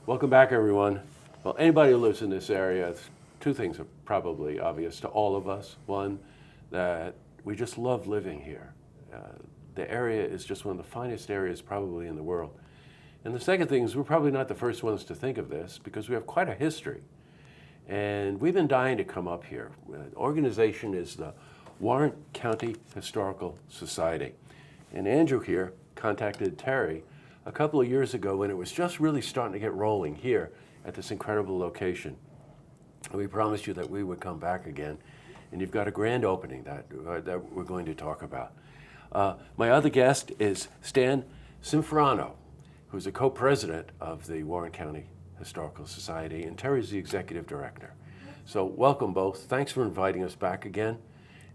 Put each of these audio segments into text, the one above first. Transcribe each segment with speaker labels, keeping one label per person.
Speaker 1: Welcome back, everyone. Well, anybody who lives in this area, two things are probably obvious to all of us. One, that we just love living here. The area is just one of the finest areas probably in the world. And the second thing is we're probably not the first ones to think of this because we have quite a history. And we've been dying to come up here. The organization is the Warren County Historical Society. And Andrew here contacted Terry a couple of years ago when it was just really starting to get rolling here at this incredible location. And we promised you that we would come back again. And you've got a grand opening that we're going to talk about. My other guest is Stan Simferano, who's a co-president of the Warren County Historical Society, and Terry's the executive director. So welcome both. Thanks for inviting us back again.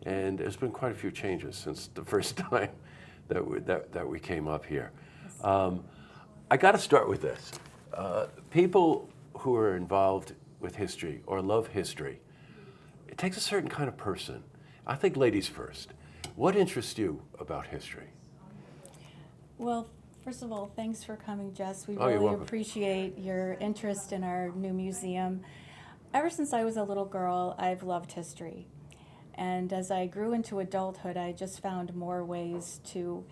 Speaker 1: And there's been quite a few changes since the first time that we came up here. I got to start with this. People who are involved with history or love history, it takes a certain kind of person. I think ladies first. What interests you about history?
Speaker 2: Well, first of all, thanks for coming, Jess. We
Speaker 1: Oh, you're
Speaker 2: really
Speaker 1: welcome.
Speaker 2: appreciate your interest in our new museum. Ever since I was a little girl, I've loved history. And as I grew into adulthood, I just found more ways to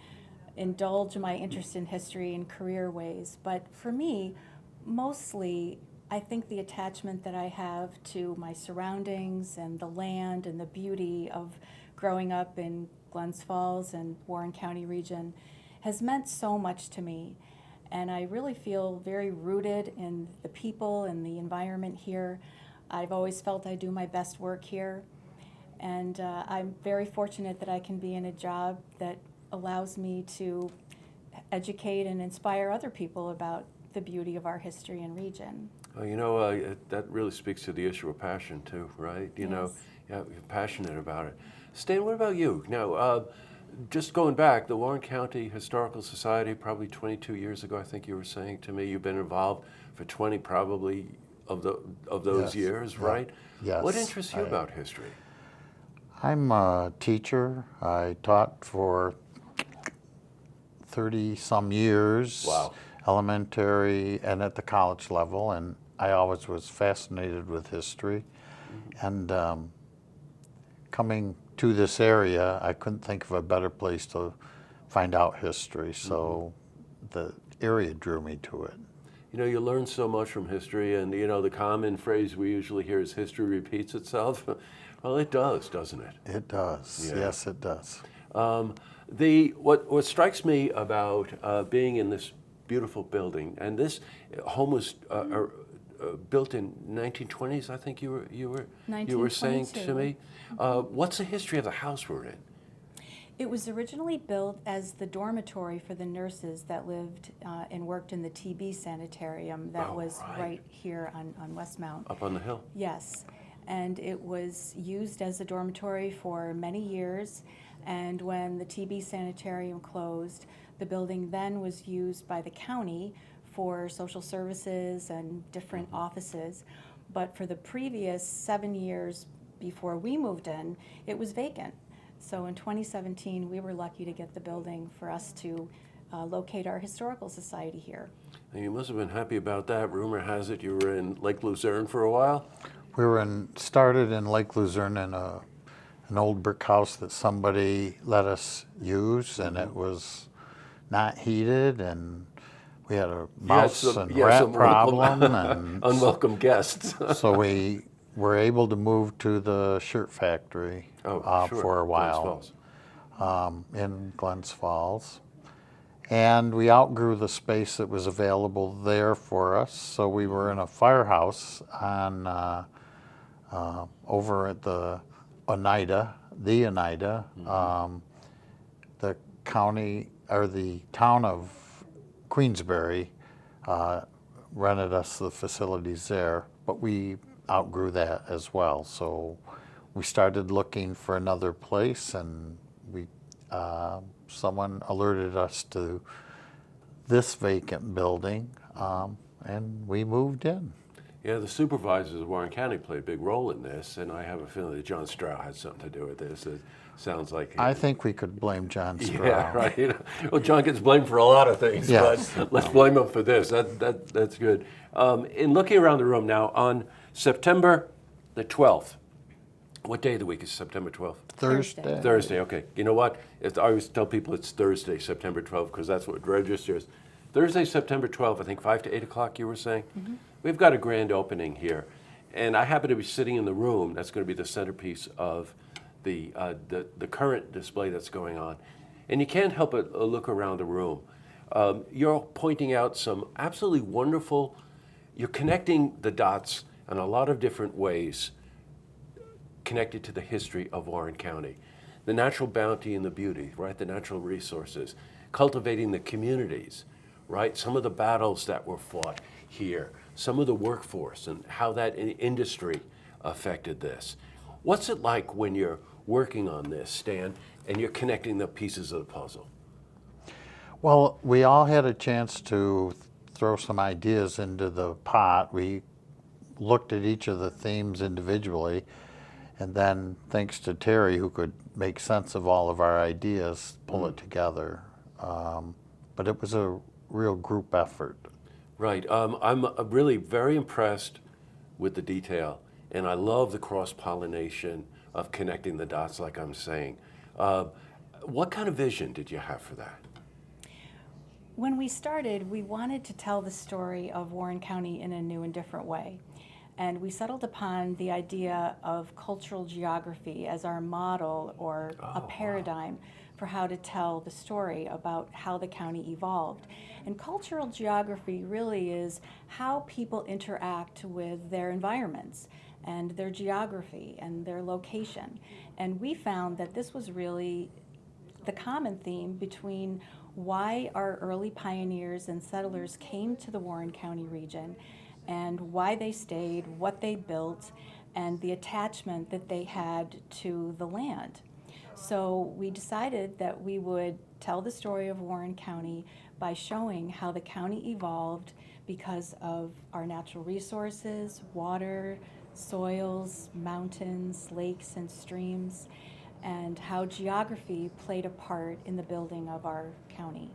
Speaker 2: indulge my interest in history in career ways. But for me, mostly, I think the attachment that I have to my surroundings and the land and the beauty of growing up in Glens Falls and Warren County region has meant so much to me. And I really feel very rooted in the people and the environment here. I've always felt I do my best work here. And I'm very fortunate that I can be in a job that allows me to educate and inspire other people about the beauty of our history and region.
Speaker 1: That really speaks to the issue of passion too, right?
Speaker 2: Yes.
Speaker 1: You're passionate about it. Stan, what about you? Now, just going back, the Warren County Historical Society, probably 22 years ago, I think you were saying to me, you've been involved for 20 probably of those
Speaker 3: Yes.
Speaker 1: years,
Speaker 3: Yeah.
Speaker 1: right?
Speaker 3: Yes.
Speaker 1: What interests you about history?
Speaker 3: I'm a teacher. I taught for 30-some years.
Speaker 1: Wow.
Speaker 3: Elementary and at the college level, and I always was fascinated with history. And coming to this area, I couldn't think of a better place to find out history, so the area drew me to it.
Speaker 1: You learn so much from history, and the common phrase we usually hear is history repeats itself. Well, it does, doesn't it?
Speaker 3: It does.
Speaker 1: Yeah.
Speaker 3: Yes, it does.
Speaker 1: What strikes me about being in this beautiful building, and this home was built in 1920s, I think you were saying to me. What's the history of the house we're in?
Speaker 2: It was originally built as the dormitory for the nurses that lived and worked in the TB sanitarium that
Speaker 1: Oh,
Speaker 2: was
Speaker 1: right.
Speaker 2: right here on Westmount.
Speaker 1: Up on the hill.
Speaker 2: Yes, and it was used as a dormitory for many years, and when the TB sanitarium closed, the building then was used by the county for social services and different offices. But for the previous 7 years before we moved in, it was vacant. So in 2017, we were lucky to get the building for us to locate our historical society here.
Speaker 1: And you must have been happy about that. Rumor has it you were in Lake Luzerne for a while.
Speaker 3: We were started in Lake Luzerne in an old brick house that somebody let us use, and it was not heated, and we had a mouse and rat problem, and
Speaker 1: unwelcome guests.
Speaker 3: so we were able to move to the shirt factory
Speaker 1: Sure.
Speaker 3: for a while
Speaker 1: Glens Falls.
Speaker 3: in Glens Falls. And we outgrew the space that was available there for us, so we were in a firehouse on over at the Oneida. The county, or the town of Queensbury, rented us the facilities there, but we outgrew that as well. So we started looking for another place, and someone alerted us to this vacant building, and we moved in.
Speaker 1: Yeah, the supervisors of Warren County played a big role in this, and I have a feeling that John Stroud had something to do with this. It sounds like
Speaker 3: I think we could blame John Stroud.
Speaker 1: yeah, right. You know, well, John gets blamed for a lot of things,
Speaker 3: Yes.
Speaker 1: but let's blame him for this. That's good. In looking around the room now, on September the 12th, what day of the week is September 12th?
Speaker 3: Thursday.
Speaker 1: Thursday, okay. You know what? I always tell people it's Thursday, September 12th, because that's what registers. Thursday, September 12th, I think 5 to 8 o'clock you were saying? Mm-hmm. We've got a grand opening here. And I happen to be sitting in the room that's going to be the centerpiece of the current display that's going on. And you can't help but look around the room. You're pointing out some absolutely wonderful, you're connecting the dots in a lot of different ways connected to the history of Warren County. The natural bounty and the beauty, right? The natural resources, cultivating the communities, right? Some of the battles that were fought here, some of the workforce and how that industry affected this. What's it like when you're working on this, Stan, and you're connecting the pieces of the puzzle?
Speaker 3: Well, we all had a chance to throw some ideas into the pot. We looked at each of the themes individually, and then thanks to Terry, who could make sense of all of our ideas, pull it together. But it was a real group effort.
Speaker 1: Right. I'm really very impressed with the detail, and I love the cross-pollination of connecting the dots, like I'm saying. What kind of vision did you have for that?
Speaker 2: When we started, we wanted to tell the story of Warren County in a new and different way. And we settled upon the idea of cultural geography as our model or a paradigm for how to tell the story about how the county evolved. And cultural geography really is how people interact with their environments and their geography and their location. And we found that this was really the common theme between why our early pioneers and settlers came to the Warren County region and why they stayed, what they built, and the attachment that they had to the land. So we decided that we would tell the story of Warren County by showing how the county evolved because of our natural resources, water, soils, mountains, lakes, and streams, and how geography played a part in the building of our county.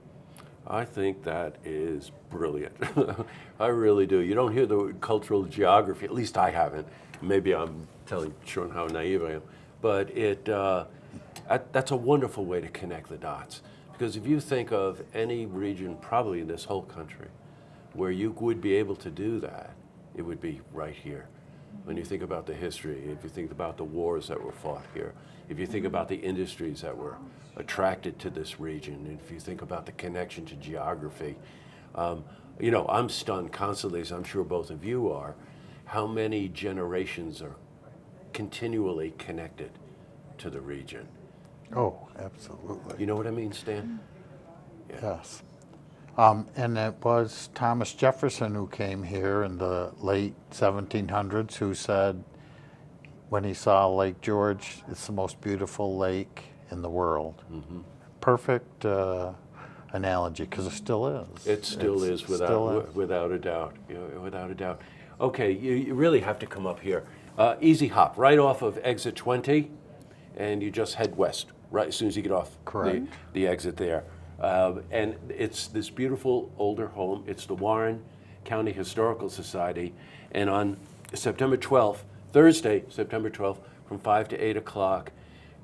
Speaker 1: I think that is brilliant. I really do. You don't hear the word cultural geography, at least I haven't. Maybe I'm telling Sean how naive I am. But that's a wonderful way to connect the dots. Because if you think of any region, probably in this whole country, where you would be able to do that, it would be right here. When you think about the history, if you think about the wars that were fought here, if you think about the industries that were attracted to this region, and if you think about the connection to geography, you know, I'm stunned constantly, as I'm sure both of you are, how many generations are continually connected to the region.
Speaker 3: Oh, absolutely.
Speaker 1: You know what I mean, Stan?
Speaker 3: Yes. And it was Thomas Jefferson who came here in the late 1700s who said, when he saw Lake George, it's the most beautiful lake in the world. Mm-hmm. Perfect analogy, because it still is.
Speaker 1: It still is, without a doubt. Without a doubt. Okay, you really have to come up here. Easy hop, right off of exit 20, and you just head west, right as soon as you get off the exit there. And it's this beautiful older home. It's the Warren County Historical Society. And on September 12th, Thursday, September 12th, from 5 to 8 o'clock,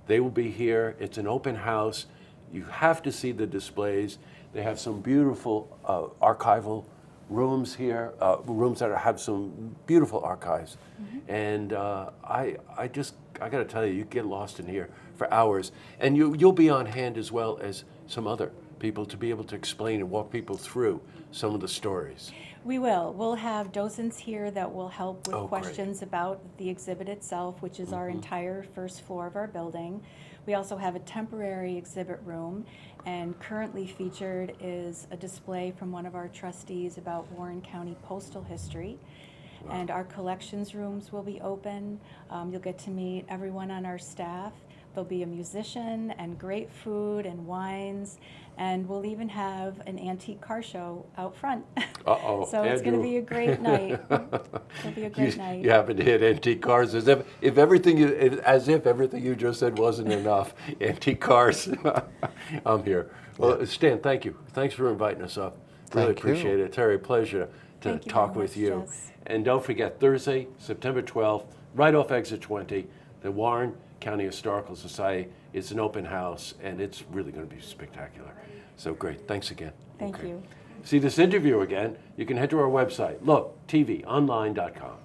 Speaker 1: they will be here. It's an open house. You have to see the displays. They have some beautiful archival rooms here, rooms that have some beautiful archives. Mm-hmm. And I got to tell you, you get lost in here for hours. And you'll be on hand as well as some other people to be able to explain and walk people through some of the stories.
Speaker 2: We will. We'll have docents here that will help with questions
Speaker 1: great.
Speaker 2: About the exhibit itself, which is our entire first floor of our building. We also have a temporary exhibit room, and currently featured is a display from one of our trustees about Warren County postal history. And our collections rooms will be open. You'll get to meet everyone on our staff. There'll be a musician and great food and wines, and we'll even have an antique car show out front.
Speaker 1: Uh-oh,
Speaker 2: So it's going to
Speaker 1: Andrew.
Speaker 2: be a great night. It'll be a great night.
Speaker 1: You happen to hit antique cars as if everything you just said wasn't enough. Antique cars. I'm here. Well, Stan, thank you. Thanks for inviting us up. Really
Speaker 3: Thank you.
Speaker 1: appreciate it. Terry, pleasure to
Speaker 2: Thank you
Speaker 1: talk
Speaker 2: very
Speaker 1: with
Speaker 2: much,
Speaker 1: you.
Speaker 2: Jess.
Speaker 1: And don't forget, Thursday, September 12th, right off exit 20, the Warren County Historical Society. It's an open house, and it's really going to be spectacular. So great. Thanks again.
Speaker 2: Thank you.
Speaker 1: See this interview again, you can head to our website, looktvonline.com.